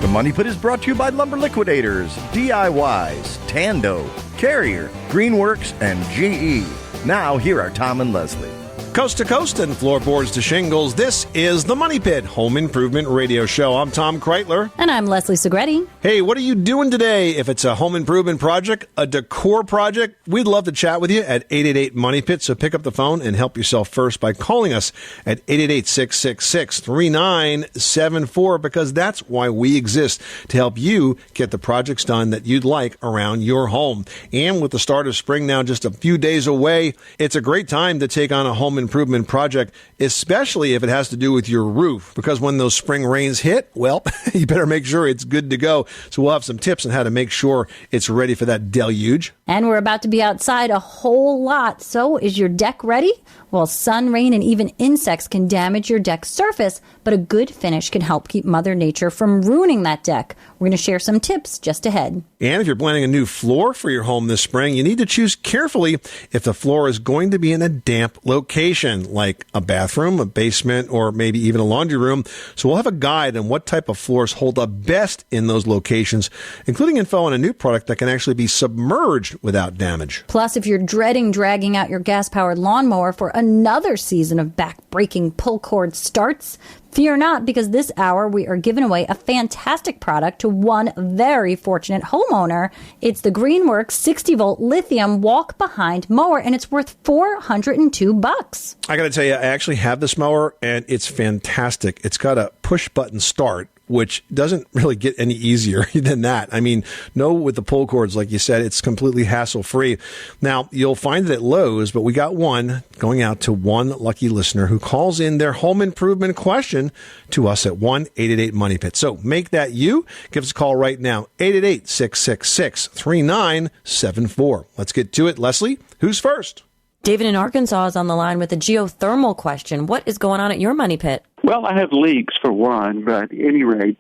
Money Pit is brought to you by Lumber Liquidators, DIYs, Tando, Carrier, Greenworks, and GE. Now, here are Tom and Leslie. Coast to coast and floorboards to shingles, this is the Money Pit Home Improvement Radio Show. I'm Tom Kreitler. And I'm Leslie Segretti. Hey, what are you doing today? If it's a home improvement project, a decor project, we'd love to chat with you at 888-MONEY-PIT. So pick up the phone and help yourself first by calling us at 888-666-3974, because that's why we exist, to help you get the projects done that you'd like around your home. And with the start of spring now just a few days away, it's a great time to take on a home improvement project, especially if it has to do with your roof, because when those spring rains hit, well, you better make sure it's good to go. So we'll have some tips on how to make sure it's ready for that deluge. And we're about to be outside a whole lot. So is your deck ready? Well, sun, rain, and even insects can damage your deck surface, but a good finish can help keep Mother Nature from ruining that deck. We're going to share some tips just ahead. And if you're planning a new floor for your home this spring, you need to choose carefully if the floor is going to be in a damp location, like a bathroom, a basement, or maybe even a laundry room. So we'll have a guide on what type of floors hold up best in those locations, including info on a new product that can actually be submerged without damage. Plus, if you're dreading dragging out your gas-powered lawnmower for another season of back-breaking pull cord starts, fear not, because this hour we are giving away a fantastic product to one very fortunate homeowner. It's the Greenworks 60-volt lithium walk-behind mower, and it's worth $402. I got to tell you, I actually have this mower, and it's fantastic. It's got a push-button start, which doesn't really get any easier than that. I mean, no, with the pull cords, like you said, it's completely hassle-free. Now, you'll find it at Lowe's, but we got one going out to one lucky listener who calls in their home improvement question to us at 1-888-MONEY-PIT. So make that you. Give us a call right now, 888-666-3974. Let's get to it. Leslie, who's first? David in Arkansas is on the line with a geothermal question. What is going on at your money pit? Well, I have leaks for one, but at any rate,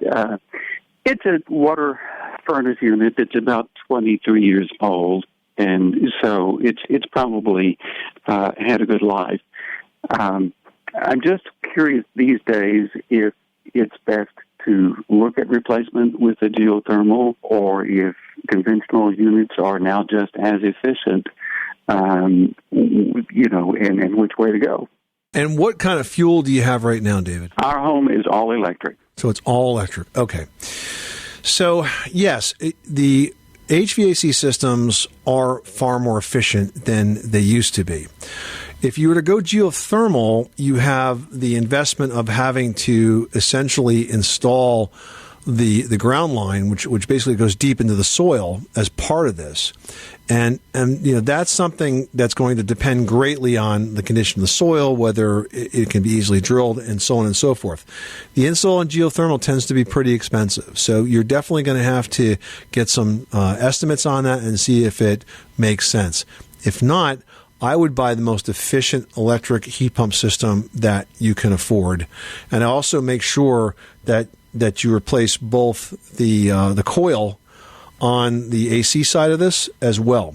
it's a water furnace unit that's about 23 years old, and so it's probably had a good life. I'm just curious these days if it's best to look at replacement with a geothermal, or if conventional units are now just as efficient. And which way to go. And what kind of fuel do you have right now, David? Our home is all electric. So it's all electric. Okay. So, yes, the HVAC systems are far more efficient than they used to be. If you were to go geothermal, you have the investment of having to essentially install the ground line, which basically goes deep into the soil as part of this. And that's something that's going to depend greatly on the condition of the soil, whether it can be easily drilled, and so on and so forth. The install in geothermal tends to be pretty expensive, so you're definitely going to have to get some estimates on that and see if it makes sense. If not, I would buy the most efficient electric heat pump system that you can afford, and also make sure that you replace both the coil on the AC side of this as well,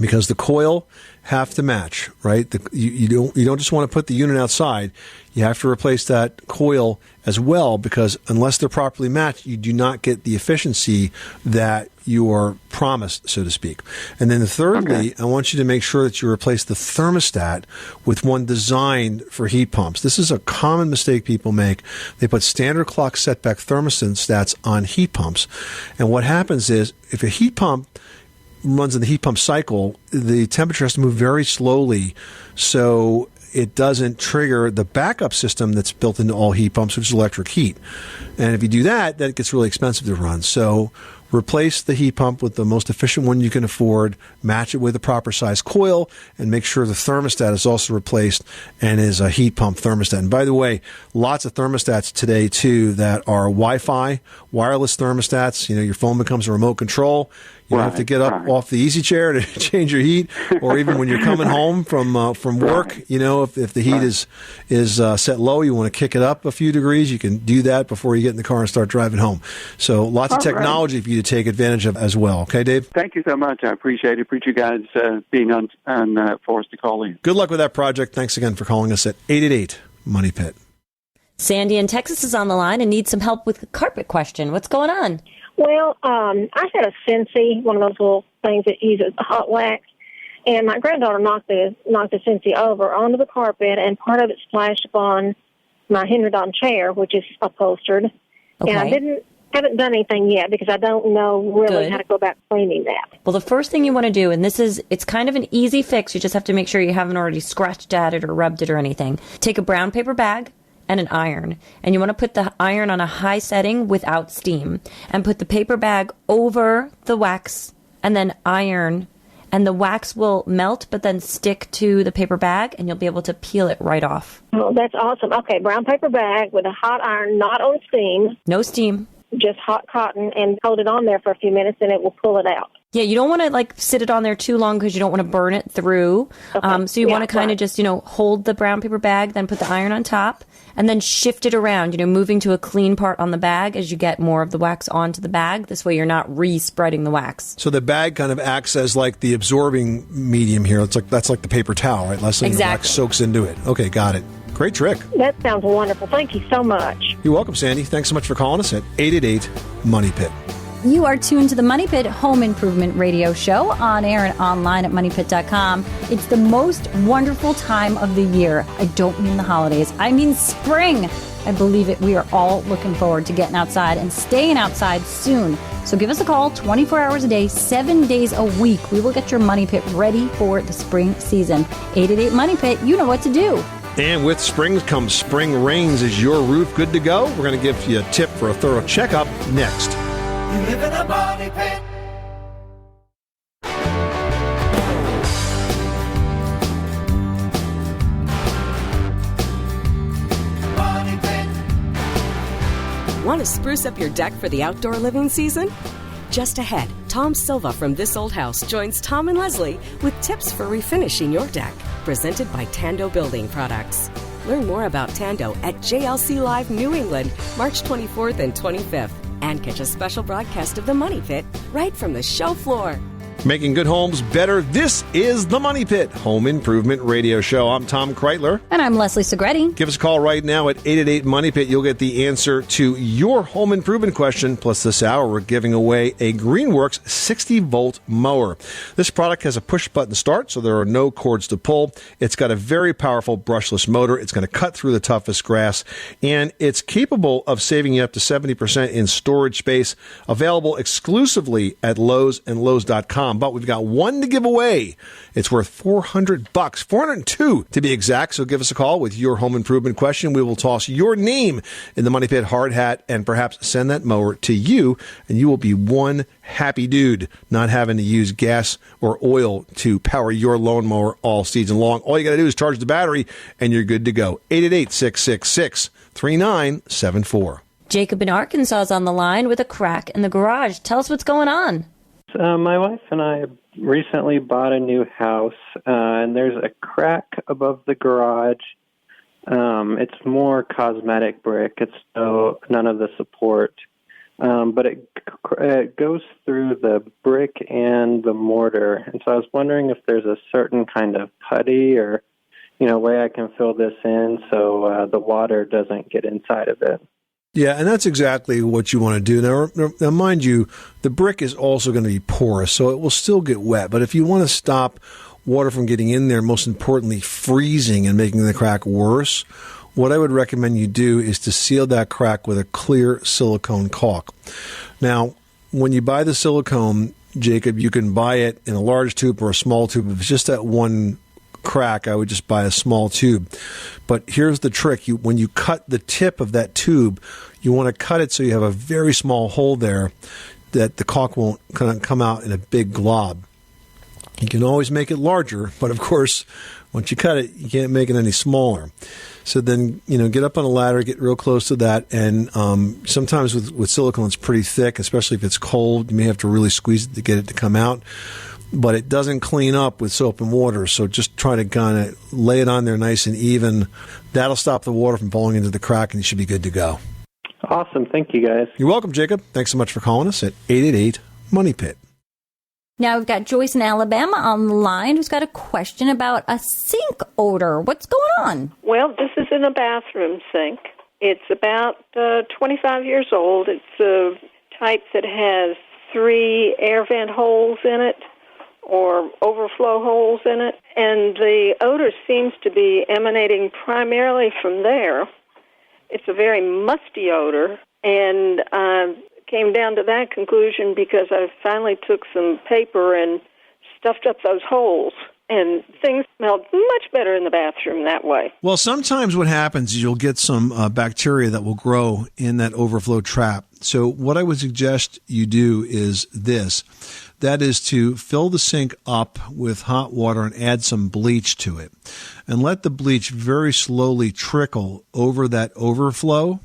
because the coil have to match, right? You don't just want to put the unit outside. You have to replace that coil as well, because unless they're properly matched, you do not get the efficiency that you are promised, so to speak. And then thirdly, I want you to make sure that you replace the thermostat with one designed for heat pumps. This is a common mistake people make. They put standard clock setback thermostats on heat pumps. And what happens is, if a heat pump runs in the heat pump cycle, the temperature has to move very slowly, so it doesn't trigger the backup system that's built into all heat pumps, which is electric heat. And if you do that, then it gets really expensive to run. So replace the heat pump with the most efficient one you can afford, match it with a proper size coil, and make sure the thermostat is also replaced and is a heat pump thermostat. And by the way, lots of thermostats today, too, that are Wi-Fi, wireless thermostats. Your phone becomes a remote control. You don't have to get up off the easy chair to change your heat, or even when you're coming home from work. If the heat is set low, you want to kick it up a few degrees. You can do that before you get in the car and start driving home. So lots of technology for you to take advantage of as well. Okay, Dave? Thank you so much. I appreciate it. Appreciate you guys being on for us to call in. Good luck with that project. Thanks again for calling us at 888-MONEY-PIT. Sandy in Texas is on the line and needs some help with the carpet question. What's going on? Well, I had a Scentsy, one of those little things that uses the hot wax, and my granddaughter knocked the Scentsy over onto the carpet, and part of it splashed upon my Henry-Don chair, which is upholstered. Okay. And I haven't done anything yet because I don't know really how to go about cleaning that. Well, the first thing you want to do, and it's kind of an easy fix. You just have to make sure you haven't already scratched at it or rubbed it or anything. Take a brown paper bag and an iron, and you want to put the iron on a high setting without steam, and put the paper bag over the wax, and then iron, and the wax will melt but then stick to the paper bag, and you'll be able to peel it right off. Oh, that's awesome. Okay, brown paper bag with a hot iron, not on steam. No steam. Just hot cotton, and hold it on there for a few minutes, and it will pull it out. Yeah, you don't want to sit it on there too long because you don't want to burn it through. Okay. So you want to kind of just, hold the brown paper bag, then put the iron on top, and then shift it around, moving to a clean part on the bag as you get more of the wax onto the bag. This way you're not re-spreading the wax. So the bag kind of acts as like the absorbing medium here. That's like the paper towel, right? Less than the wax soaks into it. Okay, got it. Great trick. That sounds wonderful. Thank you so much. You're welcome, Sandy. Thanks so much for calling us at 888-MONEY-PIT. You are tuned to the Money Pit Home Improvement Radio Show on air and online at moneypit.com. It's the most wonderful time of the year. I don't mean the holidays. I mean spring. I believe it. We are all looking forward to getting outside and staying outside soon. So give us a call 24 hours a day, 7 days a week. We will get your Money Pit ready for the spring season. 888-MONEY-PIT. You know what to do. And with spring comes spring rains. Is your roof good to go? We're going to give you a tip for a thorough checkup next. You live in a money pit. Money pit. Want to spruce up your deck for the outdoor living season? Just ahead, Tom Silva from This Old House joins Tom and Leslie with tips for refinishing your deck, presented by Tando Building Products. Learn more about Tando at JLC Live New England, March 24th and 25th. And catch a special broadcast of The Money Pit right from the show floor. Making good homes better. This is The Money Pit Home Improvement Radio Show. I'm Tom Kreitler. And I'm Leslie Segretti. Give us a call right now at 888-MONEY-PIT. You'll get the answer to your home improvement question. Plus, this hour, we're giving away a Greenworks 60-volt mower. This product has a push-button start, so there are no cords to pull. It's got a very powerful brushless motor. It's going to cut through the toughest grass, and it's capable of saving you up to 70% in storage space. Available exclusively at Lowe's and Lowe's.com. But we've got one to give away. It's worth $400, $402 to be exact. So give us a call with your home improvement question. We will toss your name in the Money Pit hard hat and perhaps send that mower to you, and you will be one happy dude not having to use gas or oil to power your lawnmower all season long. All you got to do is charge the battery, and you're good to go. 888-666-3974. Jacob in Arkansas is on the line with a crack in the garage. Tell us what's going on. My wife and I recently bought a new house, and there's a crack above the garage. It's more cosmetic brick. It's none of the support, but it goes through the brick and the mortar. And so I was wondering if there's a certain kind of putty or, way I can fill this in so the water doesn't get inside of it. Yeah, and that's exactly what you want to do. Now, mind you, the brick is also going to be porous, so it will still get wet. But if you want to stop water from getting in there, most importantly, freezing and making the crack worse, what I would recommend you do is to seal that crack with a clear silicone caulk. Now, when you buy the silicone, Jacob, you can buy it in a large tube or a small tube. If it's just that one crack, I would just buy a small tube. But here's the trick. When you cut the tip of that tube, you want to cut it so you have a very small hole there that the caulk won't come out in a big glob. You can always make it larger, but of course, once you cut it, you can't make it any smaller. So then, get up on a ladder, get real close to that, and sometimes with silicone, it's pretty thick, especially if it's cold. You may have to really squeeze it to get it to come out. But it doesn't clean up with soap and water, so just try to kind of lay it on there nice and even. That'll stop the water from falling into the crack, and you should be good to go. Awesome. Thank you, guys. You're welcome, Jacob. Thanks so much for calling us at 888-MONEY-PIT. Now we've got Joyce in Alabama on the line who's got a question about a sink odor. What's going on? Well, this is in a bathroom sink, It's about 25 years old. It's a type that has 3 air vent holes in it or overflow holes in it, and the odor seems to be emanating primarily from there. It's a very musty odor, and I came down to that conclusion because I finally took some paper and stuffed up those holes, and things smelled much better in the bathroom that way. Well, sometimes what happens is you'll get some bacteria that will grow in that overflow trap. So what I would suggest you do is this. That is to fill the sink up with hot water and add some bleach to it. And let the bleach very slowly trickle over that overflow.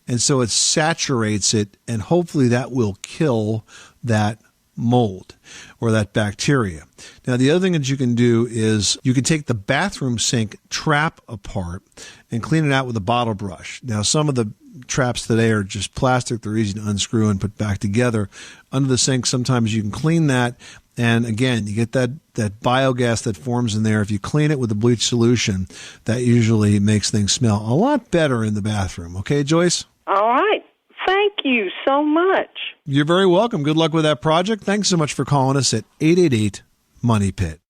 And so it saturates it, and hopefully that will kill that mold or that bacteria. Now, the other thing that you can do is you can take the bathroom sink trap apart and clean it out with a bottle brush. Now, some of the traps today are just plastic. They're easy to unscrew and put back together. Under the sink, sometimes you can clean that. And again, you get that biogas that forms in there. If you clean it with a bleach solution, that usually makes things smell a lot better in the bathroom. Okay, Joyce? All right. Thank you so much. You're very welcome. Good luck with that project. Thanks so much for calling us at 888-MONEY-PIT.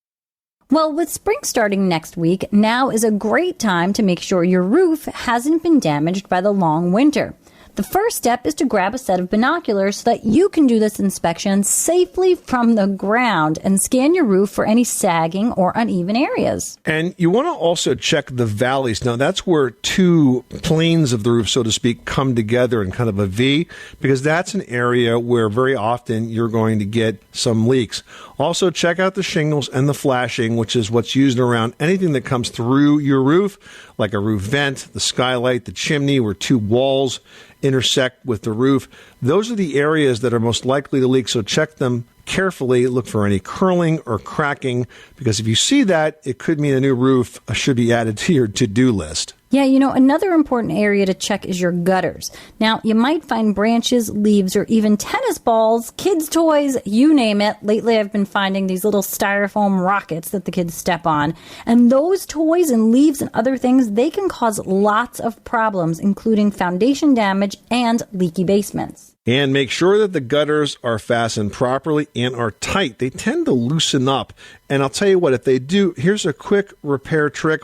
Well, with spring starting next week, now is a great time to make sure your roof hasn't been damaged by the long winter. The first step is to grab a set of binoculars so that you can do this inspection safely from the ground and scan your roof for any sagging or uneven areas. And you want to also check the valleys. Now, that's where 2 planes of the roof, so to speak, come together in kind of a V, because that's an area where very often you're going to get some leaks. Also, check out the shingles and the flashing, which is what's used around anything that comes through your roof, like a roof vent, the skylight, the chimney, where 2 walls intersect with the roof. Those are the areas that are most likely to leak, so check them carefully. Look for any curling or cracking, because if you see that, it could mean a new roof should be added to your to-do list. Yeah, another important area to check is your gutters. Now, you might find branches, leaves, or even tennis balls, kids' toys, you name it. Lately, I've been finding these little styrofoam rockets that the kids step on. And those toys and leaves and other things, they can cause lots of problems, including foundation damage and leaky basements. And make sure that the gutters are fastened properly and are tight. They tend to loosen up. And I'll tell you what, if they do, here's a quick repair trick.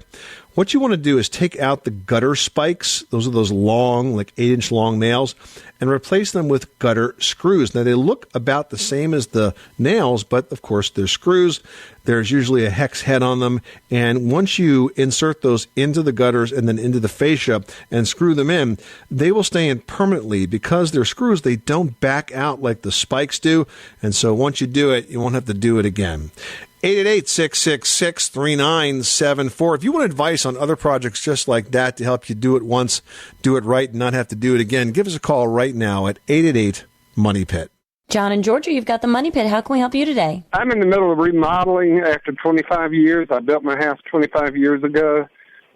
What you want to do is take out the gutter spikes. Those are those long, like 8-inch long nails, and replace them with gutter screws. Now, they look about the same as the nails, but of course, they're screws. There's usually a hex head on them. And once you insert those into the gutters and then into the fascia and screw them in, they will stay in permanently. Because they're screws, they don't back out like the spikes do. And so once you do it, you won't have to do it again. 888-666-3974. If you want advice on other projects just like that to help you do it once, do it right, and not have to do it again, give us a call right now at 888-MONEY-PIT. John in Georgia, you've got the Money Pit. How can we help you today? I'm in the middle of remodeling after 25 years. I built my house 25 years ago.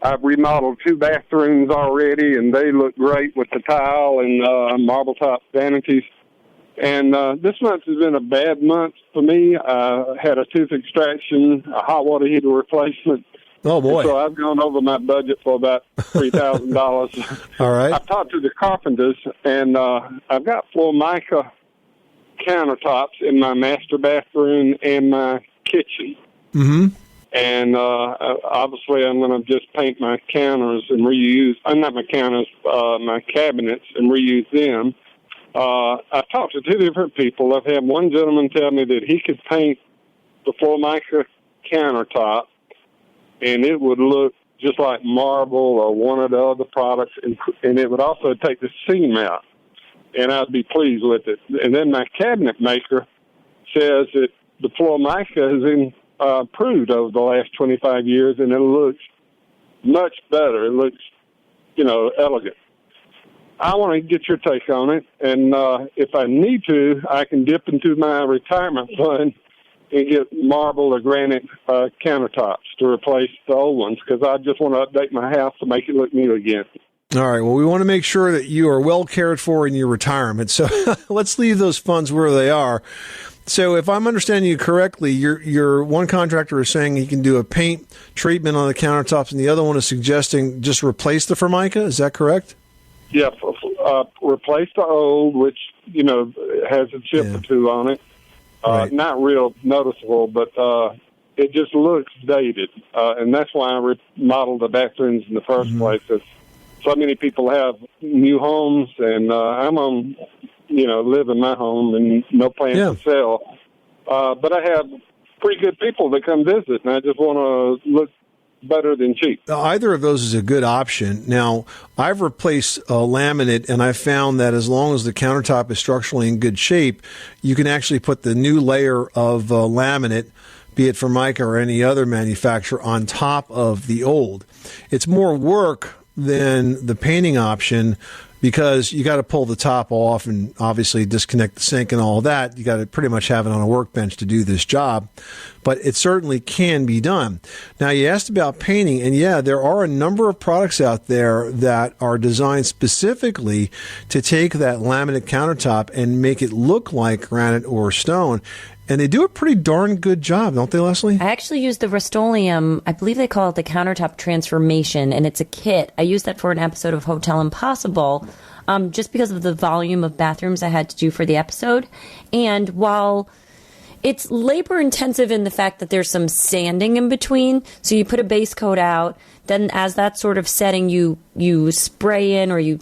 I've remodeled 2 bathrooms already, and they look great with the tile and marble top vanities. And this month has been a bad month for me. I had a tooth extraction, a hot water heater replacement. Oh, boy. So I've gone over my budget for about $3,000. All right. I've talked to the carpenters, and I've got Formica countertops in my master bathroom and my kitchen. Mm-hmm. And obviously I'm going to just paint my counters and not my counters, my cabinets and reuse them. I've talked to 2 different people. I've had one gentleman tell me that he could paint the Formica countertop, and it would look just like marble or one of the other products, and it would also take the seam out, and I'd be pleased with it. And then my cabinet maker says that the Formica has improved over the last 25 years, and it looks much better. It looks, elegant. I want to get your take on it, and if I need to, I can dip into my retirement fund and get marble or granite countertops to replace the old ones, because I just want to update my house to make it look new again. All right. Well, we want to make sure that you are well cared for in your retirement, so let's leave those funds where they are. So if I'm understanding you correctly, your one contractor is saying he can do a paint treatment on the countertops, and the other one is suggesting just replace the Formica. Is that correct? Yeah, replace the old, which, has a chip or two on it. Right. Not real noticeable, but it just looks dated. And that's why I remodeled the bathrooms in the first place. So many people have new homes, and I'm on, live in my home and no plans to sell. But I have pretty good people that come visit, and I just want to look better than cheap. Either of those is a good option. Now, I've replaced laminate, and I found that as long as the countertop is structurally in good shape, you can actually put the new layer of laminate, be it from Mica or any other manufacturer, on top of the old. It's more work than the painting option, because you got to pull the top off and obviously disconnect the sink and all that. You got to pretty much have it on a workbench to do this job, but it certainly can be done. Now, you asked about painting, and there are a number of products out there that are designed specifically to take that laminate countertop and make it look like granite or stone. And they do a pretty darn good job, don't they, Leslie? I actually use the Rust-Oleum, I believe they call it the Countertop Transformation, and it's a kit. I used that for an episode of Hotel Impossible, just because of the volume of bathrooms I had to do for the episode. And while it's labor intensive in the fact that there's some sanding in between, so you put a base coat out, then as that sort of setting, you spray in, or you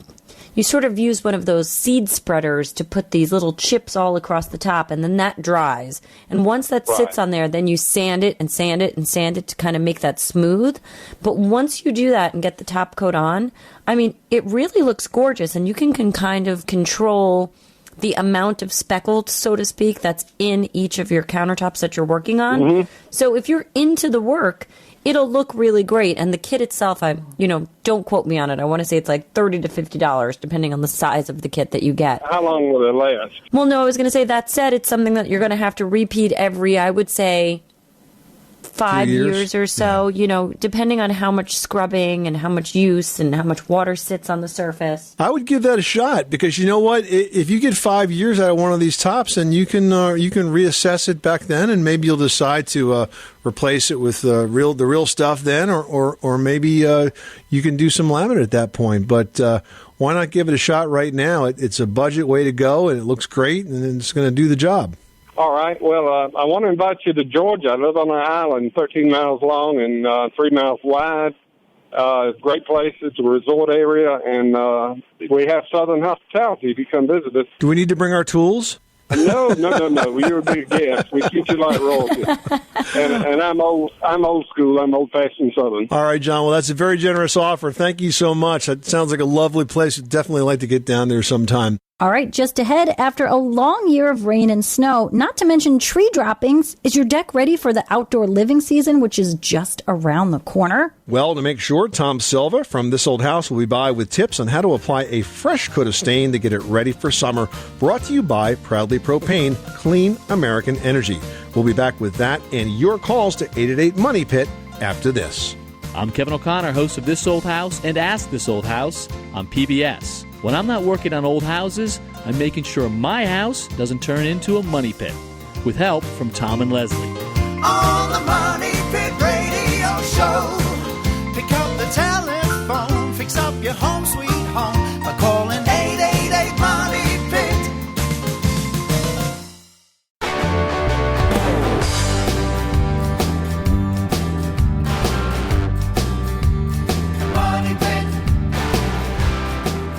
sort of use one of those seed spreaders to put these little chips all across the top, and then that dries. And once that sits on there, then you sand it and sand it and sand it to kind of make that smooth. But once you do that and get the top coat on, I mean, it really looks gorgeous, and you can kind of control the amount of speckled, so to speak, that's in each of your countertops that you're working on. So if you're into the work, it'll look really great. And the kit itself, don't quote me on it. I want to say it's like $30 to $50, depending on the size of the kit that you get. How long will it last? Well, no, I was going to say, that said, it's something that you're going to have to repeat every, I would say, 5 years or so, depending on how much scrubbing and how much use and how much water sits on the surface. I would give that a shot, because you know what? If you get 5 years out of one of these tops, then you can reassess it back then, and maybe you'll decide to replace it with the real stuff then, or maybe you can do some laminate at that point. But why not give it a shot right now? It's a budget way to go, and it looks great, and it's going to do the job. All right. Well, I want to invite you to Georgia. I live on an island 13 miles long and 3 miles wide. Great place. It's a resort area, and we have Southern hospitality if you come visit us. Do we need to bring our tools? No. You're a big guest. We treat you like royalty. And I'm old school. I'm old-fashioned Southern. All right, John. Well, that's a very generous offer. Thank you so much. That sounds like a lovely place. I'd definitely like to get down there sometime. All right, just ahead, after a long year of rain and snow, not to mention tree droppings, is your deck ready for the outdoor living season, which is just around the corner? Well, to make sure, Tom Silva from This Old House will be by with tips on how to apply a fresh coat of stain to get it ready for summer. Brought to you by Proudly Propane, Clean American Energy. We'll be back with that and your calls to 888-MONEY-PIT after this. I'm Kevin O'Connor, host of This Old House and Ask This Old House on PBS. When I'm not working on old houses, I'm making sure my house doesn't turn into a money pit. With help from Tom and Leslie. On the Money Pit Radio Show. Pick up the telephone, fix up your home sweet home by calling 888-MONEY-PIT.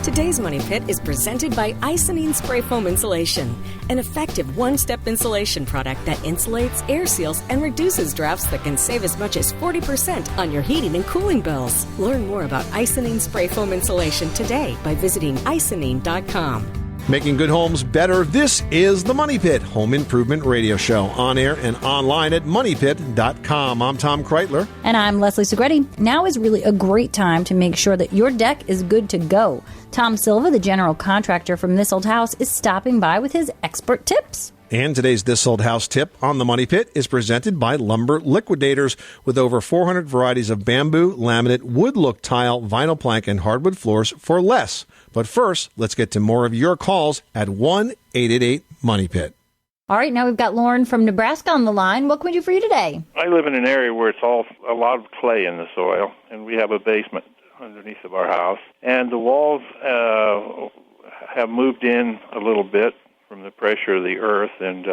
Today's Money Pit is presented by Icynene Spray Foam Insulation, an effective one-step insulation product that insulates, air seals, and reduces drafts that can save as much as 40% on your heating and cooling bills. Learn more about Icynene Spray Foam Insulation today by visiting icynene.com. Making good homes better. This is the Money Pit Home Improvement Radio Show, on air and online at moneypit.com. I'm Tom Kreitler. And I'm Leslie Segretti. Now is really a great time to make sure that your deck is good to go. Tom Silva, the general contractor from This Old House, is stopping by with his expert tips. And today's This Old House tip on the Money Pit is presented by Lumber Liquidators, with over 400 varieties of bamboo, laminate, wood look tile, vinyl plank, and hardwood floors for less. But first, let's get to more of your calls at 1-888-MONEY-PIT. All right, now we've got Lauren from Nebraska on the line. What can we do for you today? I live in an area where it's a lot of clay in the soil, and we have a basement underneath of our house, and the walls have moved in a little bit from the pressure of the earth, and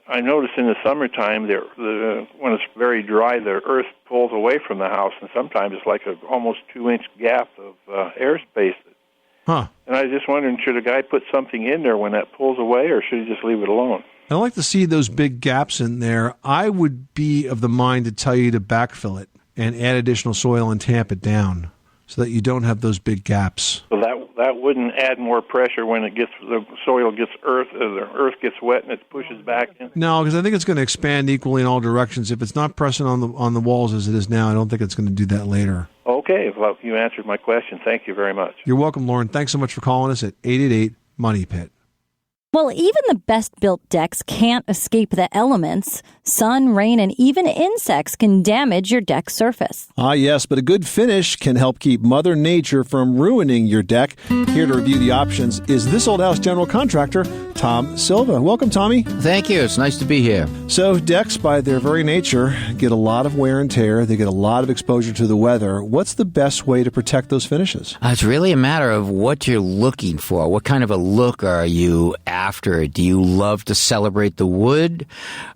I notice in the summertime, when it's very dry, the earth pulls away from the house, and sometimes it's like an almost 2-inch gap of airspace. Huh. And I was just wondering, should a guy put something in there when that pulls away, or should he just leave it alone? I like to see those big gaps in there. I would be of the mind to tell you to backfill it and add additional soil and tamp it down so that you don't have those big gaps. So that wouldn't add more pressure when the soil gets the earth gets wet and it pushes back in? No, because I think it's going to expand equally in all directions. If it's not pressing on the walls as it is now, I don't think it's going to do that later. Okay, well, you answered my question. Thank you very much. You're welcome, Lauren. Thanks so much for calling us at 888-MONEY-PIT. Well, even the best-built decks can't escape the elements. Sun, rain, and even insects can damage your deck surface. Ah, yes, but a good finish can help keep Mother Nature from ruining your deck. Here to review the options is This Old House general contractor, Tom Silva. Welcome, Tommy. Thank you. It's nice to be here. So decks, by their very nature, get a lot of wear and tear. They get a lot of exposure to the weather. What's the best way to protect those finishes? It's really a matter of what you're looking for. What kind of a look are you after? Do you love to celebrate the wood,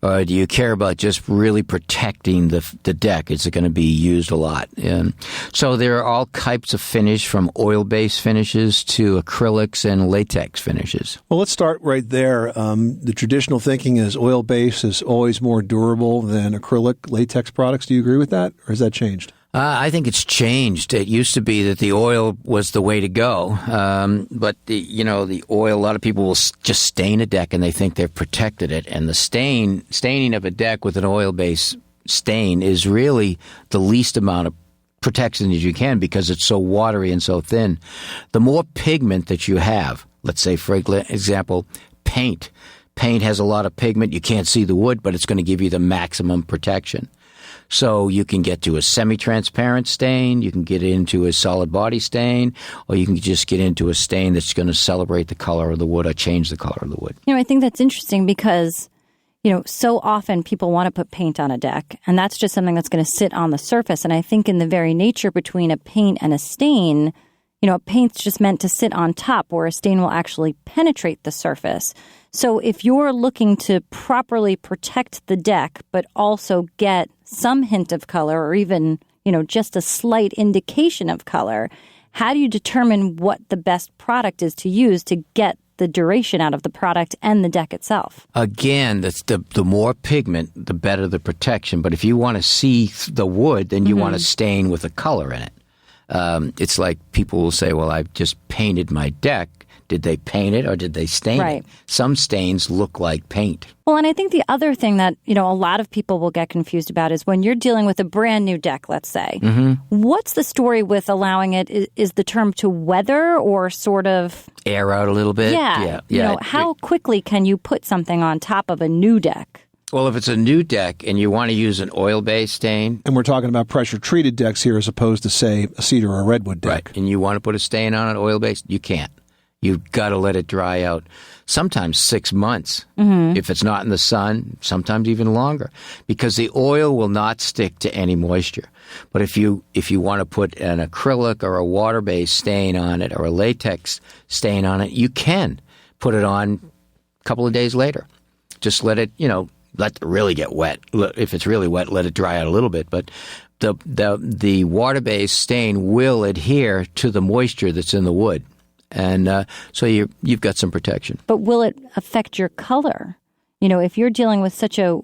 or do you care about just really protecting the deck? Is it going to be used a lot? And so there are all types of finish, from oil-based finishes to acrylics and latex finishes. Well, let's start right there. The traditional thinking is oil-based is always more durable than acrylic latex products. Do you agree with that, or has that changed? I think it's changed. It used to be that the oil was the way to go, but the oil. A lot of people will just stain a deck and they think they've protected it. And the staining of a deck with an oil-based stain is really the least amount of protection as you can, because it's so watery and so thin. The more pigment that you have, let's say for example, paint. Paint has a lot of pigment. You can't see the wood, but it's going to give you the maximum protection. So you can get to a semi-transparent stain, you can get into a solid body stain, or you can just get into a stain that's going to celebrate the color of the wood or change the color of the wood. I think that's interesting because, so often people want to put paint on a deck, and that's just something that's going to sit on the surface. And I think in the very nature between a paint and a stain, a paint's just meant to sit on top, where a stain will actually penetrate the surface. So if you're looking to properly protect the deck, but also get some hint of color, or even, just a slight indication of color, how do you determine what the best product is to use to get the duration out of the product and the deck itself? Again, the more pigment, the better the protection. But if you want to see the wood, then you want to stain with a color in it. It's like people will say, well, I've just painted my deck. Did they paint it or did they stain it? Some stains look like paint. Well, and I think the other thing that, a lot of people will get confused about is when you're dealing with a brand new deck, let's say, what's the story with allowing it? Is the term to weather or sort of air out a little bit? Yeah. How quickly can you put something on top of a new deck? Well, if it's a new deck and you want to use an oil-based stain. And we're talking about pressure-treated decks here as opposed to, say, a cedar or a redwood deck. Right. And you want to put a stain on it, oil-based, you can't. You've got to let it dry out, sometimes 6 months. If it's not in the sun, sometimes even longer, because the oil will not stick to any moisture. But if you want to put an acrylic or a water-based stain on it or a latex stain on it, you can put it on a couple of days later. Just let it, let it really get wet. If it's really wet, let it dry out a little bit. But the water-based stain will adhere to the moisture that's in the wood. And so you've got some protection. But will it affect your color? If you're dealing with such a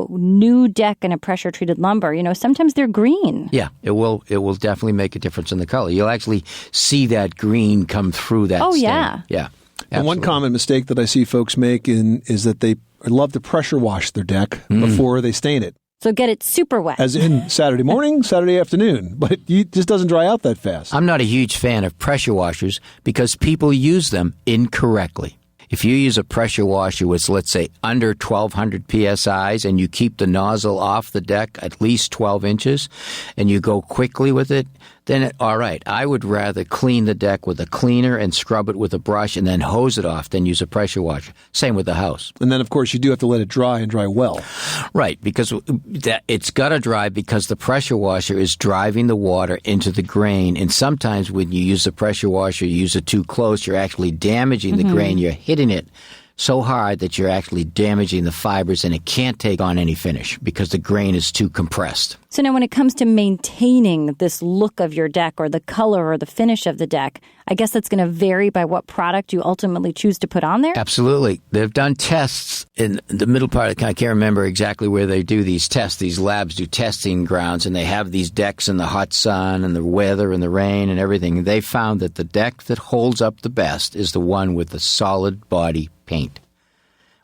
new deck and a pressure-treated lumber, sometimes they're green. Yeah, it will definitely make a difference in the color. You'll actually see that green come through that stain. Yeah. Yeah. And one common mistake that I see folks make is that they love to pressure wash their deck before they stain it. So get it super wet. As in Saturday morning, Saturday afternoon. But it just doesn't dry out that fast. I'm not a huge fan of pressure washers because people use them incorrectly. If you use a pressure washer with, let's say, under 1,200 PSIs and you keep the nozzle off the deck at least 12 inches and you go quickly with it, then all right. I would rather clean the deck with a cleaner and scrub it with a brush and then hose it off than use a pressure washer. Same with the house. And then, of course, you do have to let it dry and dry well. Right, because it's got to dry because the pressure washer is driving the water into the grain. And sometimes when you use the pressure washer, you use it too close, you're actually damaging the grain. You're hitting it so hard that you're actually damaging the fibers, and it can't take on any finish because the grain is too compressed. So now when it comes to maintaining this look of your deck or the color or the finish of the deck, I guess that's going to vary by what product you ultimately choose to put on there? Absolutely. They've done tests in the middle part. I can't remember exactly where they do these tests. These labs do testing grounds, and they have these decks in the hot sun and the weather and the rain and everything. They found that the deck that holds up the best is the one with the solid body paint.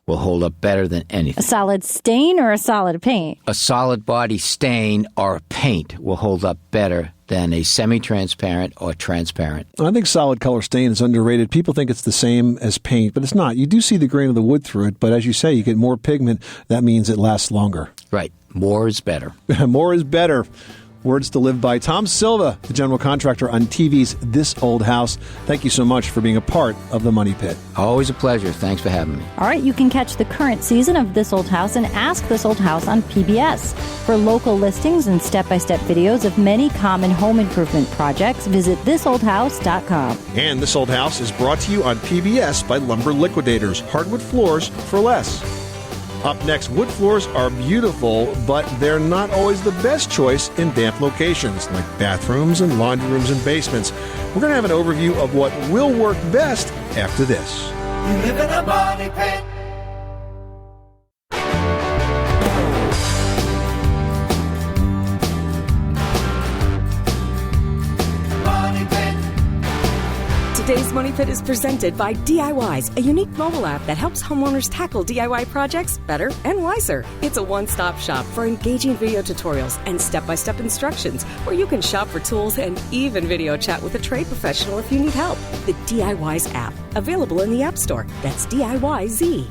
Will hold up better than anything. A solid stain or a solid paint? A solid body stain or paint will hold up better than a semi-transparent or transparent. I think solid color stain is underrated. People think it's the same as paint, but it's not. You do see the grain of the wood through it, but as you say, you get more pigment. That means it lasts longer. Right. More is better. More is better. Words to live by. Tom Silva, the general contractor on TV's This Old House. Thank you so much for being a part of the Money Pit. Always a pleasure. Thanks for having me. All right, you can catch the current season of This Old House and Ask This Old House on PBS. For local listings and step-by-step videos of many common home improvement projects, visit thisoldhouse.com. And This Old House is brought to you on PBS by Lumber Liquidators. Hardwood floors for less. Up next, wood floors are beautiful, but they're not always the best choice in damp locations, like bathrooms and laundry rooms and basements. We're going to have an overview of what will work best after this. You live in a money pit. Today's Money Pit is presented by DIYs, a unique mobile app that helps homeowners tackle DIY projects better and wiser. It's a one-stop shop for engaging video tutorials and step-by-step instructions where you can shop for tools and even video chat with a trade professional if you need help. The DIYs app, available in the App Store. That's DIYZ.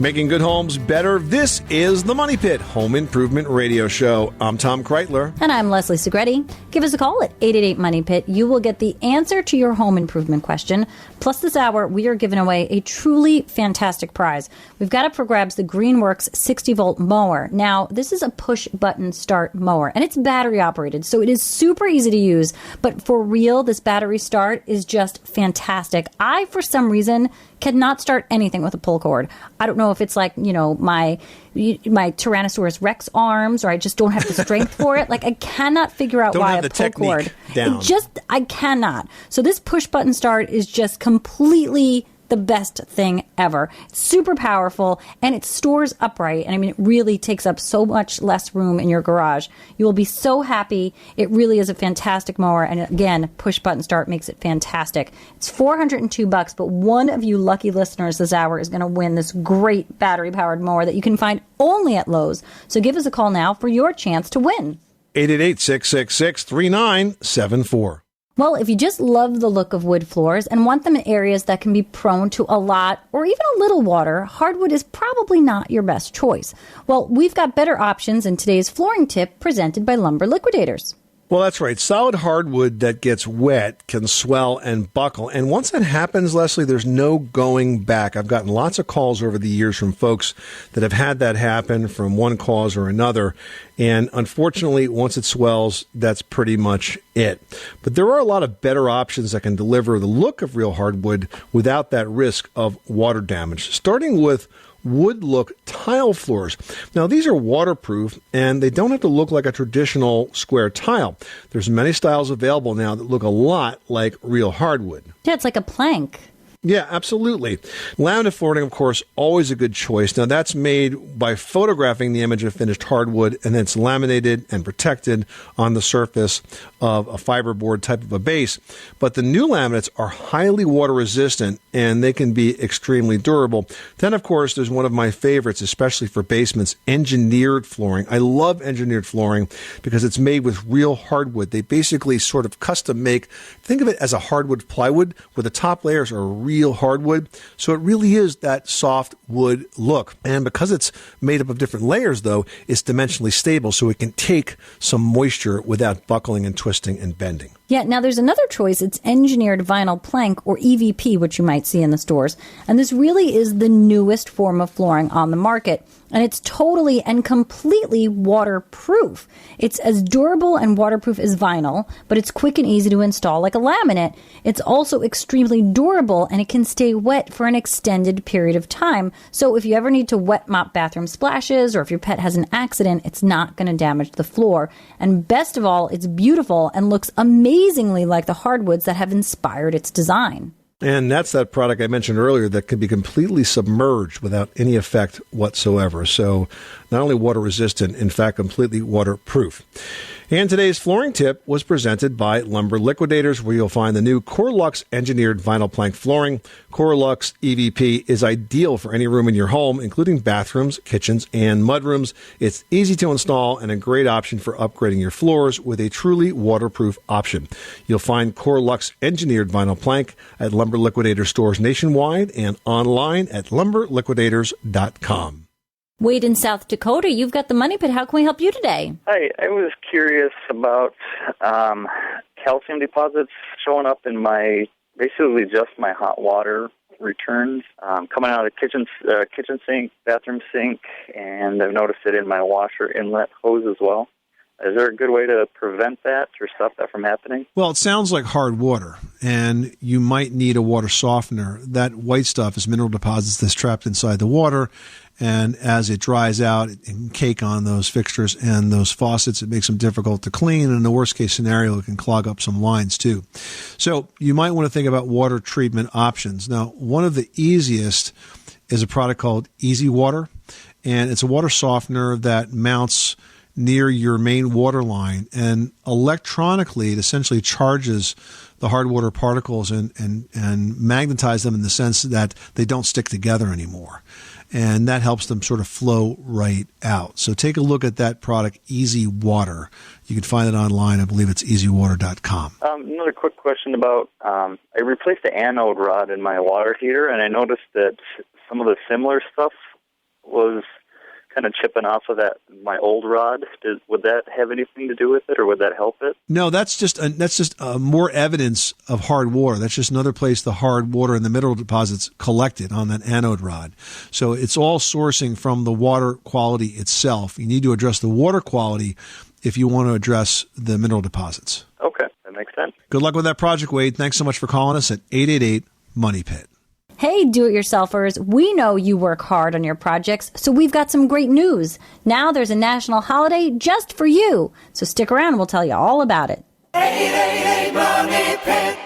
Making good homes better. This is the Money Pit Home Improvement Radio Show. I'm Tom Kreitler. And I'm Leslie Segretti. Give us a call at 888-MONEY-PIT. You will get the answer to your home improvement question. Plus, this hour, we are giving away a truly fantastic prize. We've got up for grabs the Greenworks 60-volt mower. Now, this is a push-button start mower, and it's battery-operated, so it is super easy to use. But for real, this battery start is just fantastic. I, for some reason, cannot start anything with a pull cord. I don't know if it's like, my Tyrannosaurus Rex arms, or I just don't have the strength for it. Like, I cannot figure out why a pull cord. Down. I cannot. So this push button start is just completely the best thing ever. It's super powerful, and it stores upright. And I mean, it really takes up so much less room in your garage. You will be so happy. It really is a fantastic mower. And again, push button start makes it fantastic. It's $402, but one of you lucky listeners this hour is going to win this great battery powered mower that you can find only at Lowe's. So give us a call now for your chance to win. 888-666-3974. Well, if you just love the look of wood floors and want them in areas that can be prone to a lot or even a little water, hardwood is probably not your best choice. Well, we've got better options in today's flooring tip presented by Lumber Liquidators. Well, that's right. Solid hardwood that gets wet can swell and buckle. And once that happens, Leslie, there's no going back. I've gotten lots of calls over the years from folks that have had that happen from one cause or another. And unfortunately, once it swells, that's pretty much it. But there are a lot of better options that can deliver the look of real hardwood without that risk of water damage, starting with wood look tile floors. Now, these are waterproof, and they don't have to look like a traditional square tile. There's many styles available now that look a lot like real hardwood. Yeah, it's like a plank. Yeah, absolutely. Laminate flooring, of course, always a good choice. Now, that's made by photographing the image of finished hardwood, and then it's laminated and protected on the surface of a fiberboard type of a base. But the new laminates are highly water resistant, and they can be extremely durable. Then, of course, there's one of my favorites, especially for basements, engineered flooring. I love engineered flooring because it's made with real hardwood. They basically sort of custom make, think of it as a hardwood plywood, where the top layers are real hardwood. So it really is that soft wood look. And because it's made up of different layers, though, it's dimensionally stable, so it can take some moisture without buckling and twisting and bending. Yeah, now there's another choice. It's engineered vinyl plank, or EVP, which you might see in the stores. And this really is the newest form of flooring on the market. And it's totally and completely waterproof. It's as durable and waterproof as vinyl, but it's quick and easy to install like a laminate. It's also extremely durable, and it can stay wet for an extended period of time. So if you ever need to wet mop bathroom splashes, or if your pet has an accident, it's not going to damage the floor. And best of all, it's beautiful and looks amazingly like the hardwoods that have inspired its design. And that's that product I mentioned earlier that can be completely submerged without any effect whatsoever. So not only water resistant, in fact, completely waterproof. And today's flooring tip was presented by Lumber Liquidators, where you'll find the new Corelux engineered vinyl plank flooring. Corelux EVP is ideal for any room in your home, including bathrooms, kitchens, and mudrooms. It's easy to install and a great option for upgrading your floors with a truly waterproof option. You'll find Corelux engineered vinyl plank at Lumber Liquidator stores nationwide and online at lumberliquidators.com. Wade in South Dakota, you've got the money pit. How can we help you today? Hi, I was curious about calcium deposits showing up in basically just my hot water returns, coming out of the kitchen sink, bathroom sink, and I've noticed it in my washer inlet hose as well. Is there a good way to prevent that or stop that from happening? Well, it sounds like hard water, and you might need a water softener. That white stuff is mineral deposits that's trapped inside the water, and as it dries out, it can cake on those fixtures and those faucets. It makes them difficult to clean, and in the worst-case scenario, it can clog up some lines, too. So you might want to think about water treatment options. Now, one of the easiest is a product called Easy Water, and it's a water softener that mounts near your main water line, and electronically it essentially charges the hard water particles and magnetize them in the sense that they don't stick together anymore. And that helps them sort of flow right out. So take a look at that product, Easy Water. You can find it online. I believe it's easywater.com. Another quick question about, I replaced the anode rod in my water heater, and I noticed that some of the similar stuff was kind of chipping off of my old rod. Would that have anything to do with it, or would that help it? No, that's just more evidence of hard water. That's just another place the hard water and the mineral deposits collected on that anode rod. So it's all sourcing from the water quality itself. You need to address the water quality if you want to address the mineral deposits. Okay, that makes sense. Good luck with that project, Wade. Thanks so much for calling us at 888-MONEY-PIT. Hey, do-it-yourselfers, we know you work hard on your projects, so we've got some great news. Now there's a national holiday just for you. So stick around and we'll tell you all about it. 888-MONEY-PIT.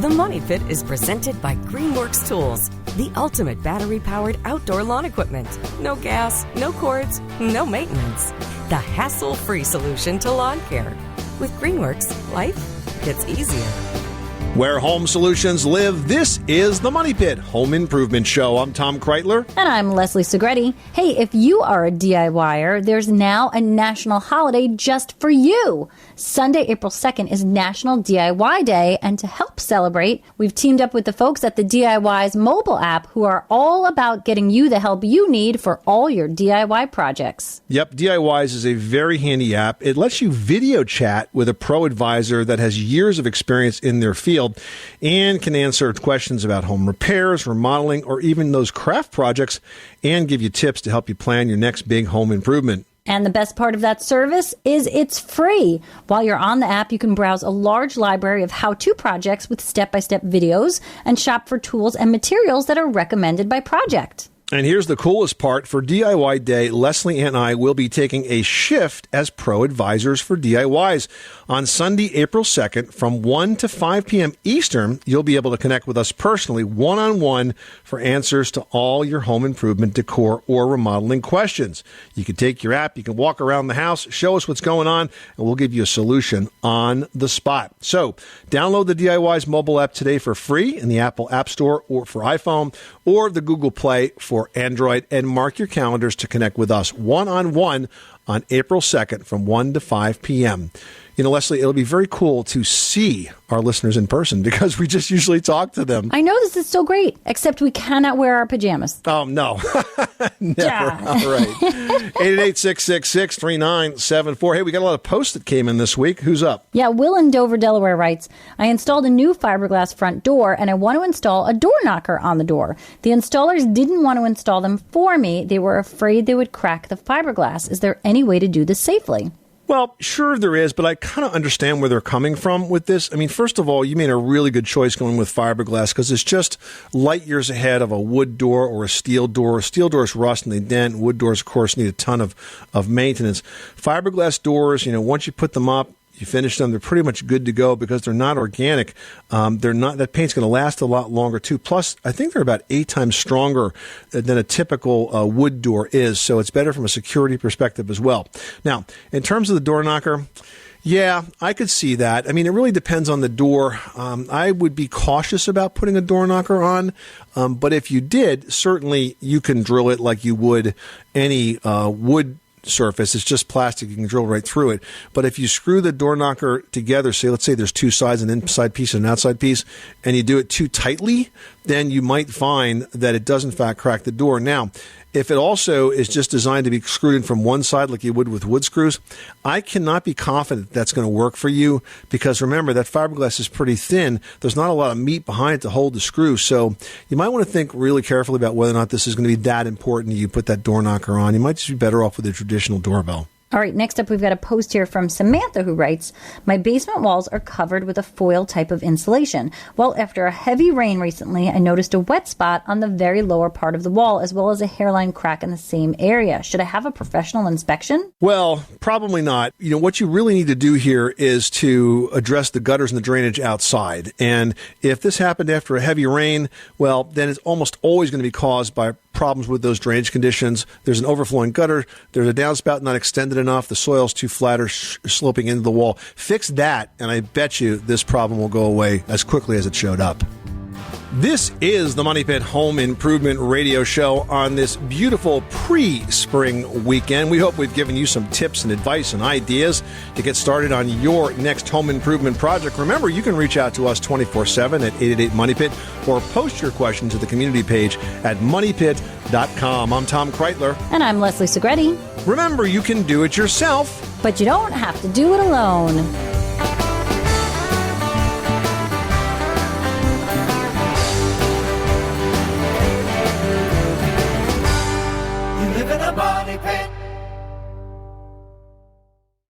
The Money Pit is presented by Greenworks Tools, the ultimate battery-powered outdoor lawn equipment. No gas, no cords, no maintenance. The hassle-free solution to lawn care. With Greenworks, life gets easier. Where home solutions live, this is the Money Pit Home Improvement Show. I'm Tom Kreitler. And I'm Leslie Segretti. Hey, if you are a DIYer, there's now a national holiday just for you. Sunday, April 2nd is National DIY Day, and to help celebrate, we've teamed up with the folks at the DIY's mobile app who are all about getting you the help you need for all your DIY projects. Yep, DIY's is a very handy app. It lets you video chat with a pro advisor that has years of experience in their field and can answer questions about home repairs, remodeling, or even those craft projects, and give you tips to help you plan your next big home improvement. And the best part of that service is it's free. While you're on the app, you can browse a large library of how-to projects with step-by-step videos and shop for tools and materials that are recommended by project. And here's the coolest part. For DIY Day, Leslie and I will be taking a shift as pro advisors for DIYs. On Sunday, April 2nd, from 1 to 5 p.m. Eastern, you'll be able to connect with us personally, one-on-one, for answers to all your home improvement, decor, or remodeling questions. You can take your app, you can walk around the house, show us what's going on, and we'll give you a solution on the spot. So, download the DIY's mobile app today for free in the Apple App Store or for iPhone, or the Google Play for Android, and mark your calendars to connect with us one-on-one on April 2nd from 1 to 5 p.m. You know, Leslie, it'll be very cool to see our listeners in person because we just usually talk to them. I know this is so great, except we cannot wear our pajamas. Oh, no. Never. Yeah. All right. 888-666-3974. Hey, we got a lot of posts that came in this week. Who's up? Yeah, Will in Dover, Delaware writes, I installed a new fiberglass front door and I want to install a door knocker on the door. The installers didn't want to install them for me. They were afraid they would crack the fiberglass. Is there any way to do this safely? Well, sure there is, but I kind of understand where they're coming from with this. I mean, first of all, you made a really good choice going with fiberglass because it's just light years ahead of a wood door or a steel door. Steel doors rust and they dent. Wood doors, of course, need a ton of maintenance. Fiberglass doors, you know, once you put them up, you finish them, they're pretty much good to go because they're not organic. That paint's going to last a lot longer too. Plus, I think they're about 8 times stronger than a typical wood door is, so it's better from a security perspective as well. Now, in terms of the door knocker, yeah, I could see that. I mean, it really depends on the door. I would be cautious about putting a door knocker on, but if you did, certainly you can drill it like you would any wood surface. It's just plastic. You can drill right through it. But if you screw the door knocker together, let's say there's 2 sides, an inside piece and an outside piece, and you do it too tightly, then you might find that it does in fact crack the door. Now, if it also is just designed to be screwed in from one side like you would with wood screws, I cannot be confident that's going to work for you because remember that fiberglass is pretty thin. There's not a lot of meat behind it to hold the screw. So you might want to think really carefully about whether or not this is going to be that important that you put that door knocker on. You might just be better off with a traditional doorbell. All right, next up we've got a post here from Samantha who writes, my basement walls are covered with a foil type of insulation. Well, after a heavy rain recently, I noticed a wet spot on the very lower part of the wall as well as a hairline crack in the same area. Should I have a professional inspection? Well, probably not. You know, what you really need to do here is to address the gutters and the drainage outside. And if this happened after a heavy rain, well, then it's almost always going to be caused by problems with those drainage conditions. There's an overflowing gutter. There's a downspout not extended enough. The soil's too flat or sloping into the wall. Fix that, and I bet you this problem will go away as quickly as it showed up. This is the Money Pit Home Improvement Radio Show on this beautiful pre-spring weekend. We hope we've given you some tips and advice and ideas to get started on your next home improvement project. Remember, you can reach out to us 24/7 at 888-MONEYPIT or post your question to the community page at moneypit.com. I'm Tom Kreitler. And I'm Leslie Segretti. Remember, you can do it yourself, but you don't have to do it alone. Money pit.